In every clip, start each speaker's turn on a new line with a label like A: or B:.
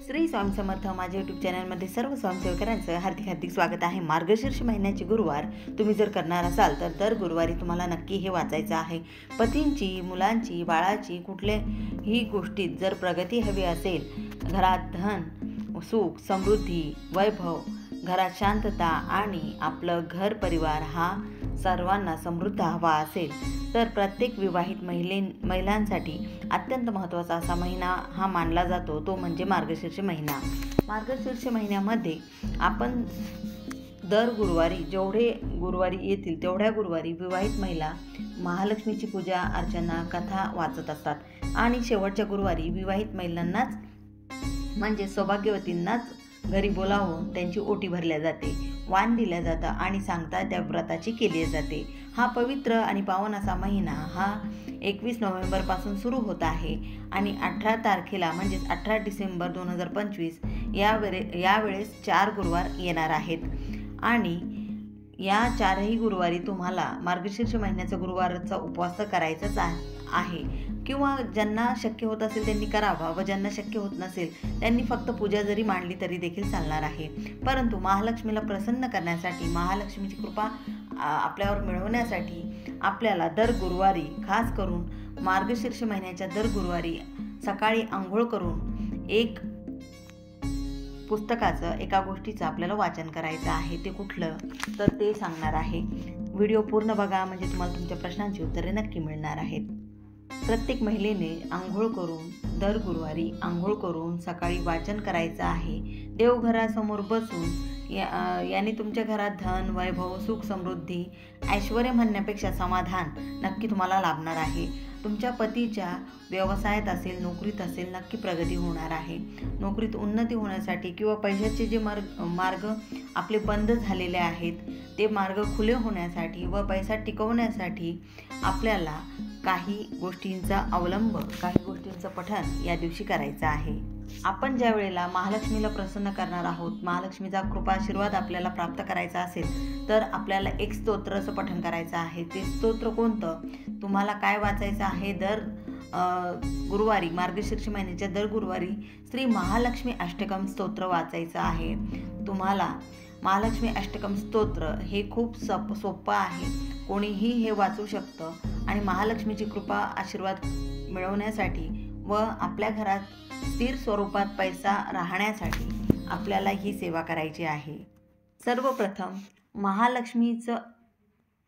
A: श्री स्वामी समर्थ माझ्या यूट्यूब चॅनलमध्ये सर्व स्वयंसेवकांचं हार्दिक हार्दिक स्वागत आहे। मार्गशीर्ष महिन्याचे गुरुवार तुम्ही जर करणार असाल तर दर गुरुवारी तुम्हाला नक्की हे वाचायचं आहे। पतींची, मुलांची, बाळाची कुठल्याही गोष्टीत जर प्रगती हवी असेल, घरात धन, सुख, समृद्धी, वैभव, घरात शांतता आणि आपलं घर परिवार हा सर्वांना समृद्ध हवा असेल तर प्रत्येक विवाहित महिलांसाठी अत्यंत महत्त्वाचा असा महिना हा मानला जातो, तो म्हणजे मार्गशीर्ष महिना। मार्गशीर्ष महिन्यामध्ये आपण दर गुरुवारी जेवढे गुरुवारी येतील तेवढ्या गुरुवारी विवाहित महिला महालक्ष्मीची पूजा अर्चना कथा वाचत असतात आणि शेवटच्या गुरुवारी विवाहित महिलांनाच म्हणजे सौभाग्यवतींनाच घरी बोलावून त्यांची ओटी भरल्या जाते, वाण दिल्या जातं आणि सांगता त्या व्रताची केली जाते। हा पवित्र आणि पावन असा महिना हा 21 नोव्हेंबरपासून सुरू होत आहे आणि 18 तारखेला म्हणजेच 18 डिसेंबर 2025 यावेळेस 4 गुरुवार येणार आहेत आणि या 4ही गुरुवारी तुम्हाला मार्गशीर्ष महिन्याचा गुरुवारचा उपवास करायचाच आहे किंवा ज्यांना शक्य होत असेल त्यांनी करावा व ज्यांना शक्य होत नसेल त्यांनी फक्त पूजा जरी मांडली तरी देखील चालणार आहे। परंतु महालक्ष्मीला प्रसन्न करण्यासाठी, महालक्ष्मीची कृपा आपल्यावर मिळवण्यासाठी आपल्याला दर गुरुवारी, खास करून मार्गशीर्ष महिन्याच्या दर गुरुवारी सकाळी आंघोळ करून एक पुस्तकाचं, एका गोष्टीचं आपल्याला वाचन करायचं आहे। ते कुठलं तर ते सांगणार आहे। व्हिडिओ पूर्ण बघा म्हणजे तुम्हाला तुमच्या प्रश्नांची उत्तरे नक्की मिळणार आहेत। प्रत्येक महिलेने आंघोळ करून दर गुरुवारी आंघोळ करून सकाळी वाचन करायचं आहे। देवघरासमोर बसून याने तुमच्या घरात धन, वैभव, सुख, समृद्धी, ऐश्वर्य म्हणण्यापेक्षा समाधान नक्की तुम्हाला लाभणार आहे। तुमच्या पतीच्या व्यवसायात असेल, नोकरीत असेल, नक्की प्रगती होणार आहे। नोकरीत उन्नती होण्यासाठी किंवा पैशाचे जे मार्ग आपले बंद झालेले आहेत ते मार्ग खुले होण्यासाठी व पैसा टिकवण्यासाठी आपल्याला काही गोष्टींचा अवलंब, काही गोष्टींचं पठण या दिवशी करायचं आहे। आपण ज्या वेळेला महालक्ष्मीला प्रसन्न करणार आहोत, महालक्ष्मीचा कृपा आशीर्वाद आपल्याला प्राप्त करायचा असेल तर आपल्याला एक स्तोत्राचं पठण करायचं आहे। ते स्तोत्र कोणतं, तुम्हाला काय वाचायचं आहे, दर गुरुवारी मार्गशीर्ष महिन्याच्या दर गुरुवारी श्री महालक्ष्मी अष्टकम स्तोत्र वाचायचं आहे। तुम्हाला महालक्ष्मी अष्टकम स्तोत्र हे खूप सोपं आहे, कोणीही हे वाचू शकतं आणि महालक्ष्मीची कृपा आशीर्वाद मिळवण्यासाठी व आपल्या घरात स्थिर स्वरूपात पैसा राहण्यासाठी आपल्याला ही सेवा करायची आहे। सर्वप्रथम महालक्ष्मीचं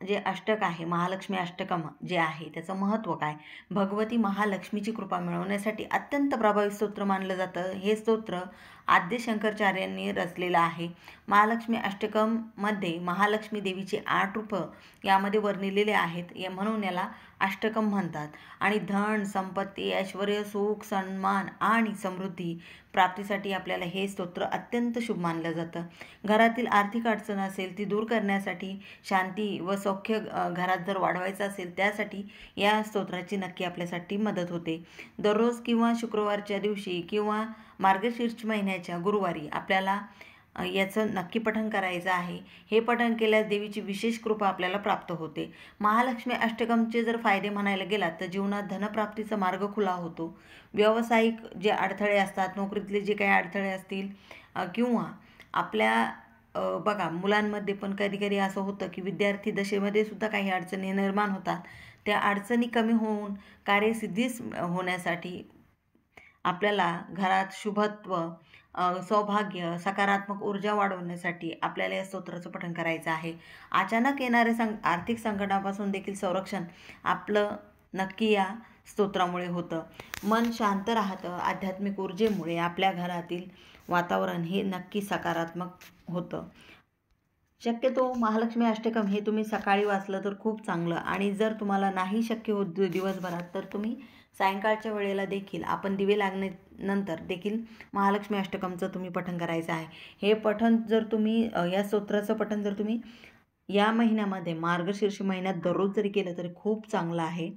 A: जे अष्टक आहे, महालक्ष्मी अष्टकम जे आहे त्याचं महत्त्व काय, भगवती महालक्ष्मीची कृपा मिळवण्यासाठी अत्यंत प्रभावी स्तोत्र मानलं जातं। हे स्तोत्र आद्य शंकराचार्यांनी रचलेलं आहे। महालक्ष्मी अष्टकममध्ये महालक्ष्मी देवीची 8 रूपं यामध्ये वर्णिलेले आहेत, म्हणून याला अष्टकम म्हणतात आणि धन, संपत्ती, ऐश्वर्य, सुख, सन्मान आणि समृद्धी प्राप्तीसाठी आपल्याला हे स्तोत्र अत्यंत शुभ मानलं जातं। घरातील आर्थिक अडचण असेल ती दूर करण्यासाठी, शांती व सौख्य घरात जर वाढवायचं असेल त्यासाठी या स्तोत्राची नक्की आपल्यासाठी मदत होते। दररोज किंवा शुक्रवारच्या दिवशी किंवा मार्गशीर्ष महिन्याच्या गुरुवारी आपल्याला याचं नक्की पठण करायचं आहे। हे पठण केल्यास देवीची विशेष कृपा आपल्याला प्राप्त होते। महालक्ष्मी अष्टकमचे जर फायदे म्हणायला गेलात तर जीवनात धनप्राप्तीचा मार्ग खुला होतो। व्यावसायिक जे अडथळे असतात, नोकरीतले जे काही अडथळे असतील किंवा आपल्या बघा मुलांमध्ये पण कधी कधी असं होतं की विद्यार्थी दशेमध्ये सुद्धा काही अडचणी निर्माण होतात, त्या अडचणी कमी होऊन कार्यसिद्धीस होण्यासाठी आपल्याला घरात शुभत्व, सौभाग्य, सकारात्मक ऊर्जा वाढवण्यासाठी आपल्याला या स्तोत्राचं पठण करायचं आहे। अचानक येणारे आर्थिक संकटापासून देखील संरक्षण आपलं नक्की या स्तोत्रामुळे होतं। मन शांत राहतं, आध्यात्मिक ऊर्जेमुळे आपल्या घरातील वातावरण हे नक्की सकारात्मक होतं। शक्यतो महालक्ष्मी अष्टकम हे तुम्ही सकाळी वाचलं तर खूप चांगलं आणि जर तुम्हाला नाही शक्य होत दिवसभरात तर तुम्ही सायंकाळच्या वेळेला देखील आपण दिवे लागल्यानंतर देखील महालक्ष्मी अष्टकमचं तुम्ही पठण करायचं आहे। हे पठण जर तुम्ही या स्तोत्राचं पठण जर तुम्ही या महिन्यामध्ये मार्गशीर्ष महिन्यात दररोज जरी केलं तरी खूप चांगलं आहे।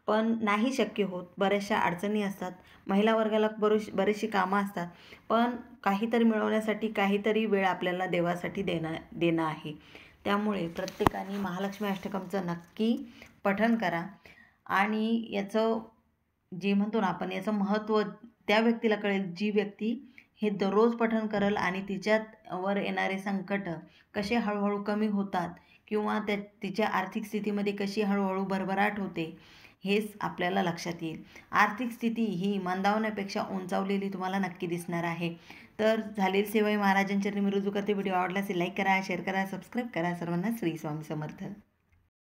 A: पण नाही शक्य होत, बऱ्याचशा अडचणी असतात, महिला वर्गाला बरीचशी कामं असतात, पण काहीतरी मिळवण्यासाठी काहीतरी वेळ आपल्याला देवासाठी देणं आहे। त्यामुळे प्रत्येकाने महालक्ष्मी अष्टकमचं नक्की पठण करा आणि याचं जे म्हणतो ना आपण याचं महत्त्व त्या व्यक्तीला कळेल जी व्यक्ती हे दररोज पठण करेल आणि तिच्यावर येणारे संकट कसे हळूहळू कमी होतात किंवा तिच्या आर्थिक स्थितीमध्ये कशी हळूहळू भरभराट होते हेच आपल्याला लक्षात येईल. आर्थिक स्थिती ही मंदावण्यापेक्षा उंचावलेली तुम्हाला नक्की दिसणार आहे. तर झालेली सेवा महाराजांच्या मी रुजू करते. व्हिडिओ आवडला असेल लाईक करा, शेअर करा, सबस्क्राईब करा. सर्वांना श्री स्वामी समर्थ.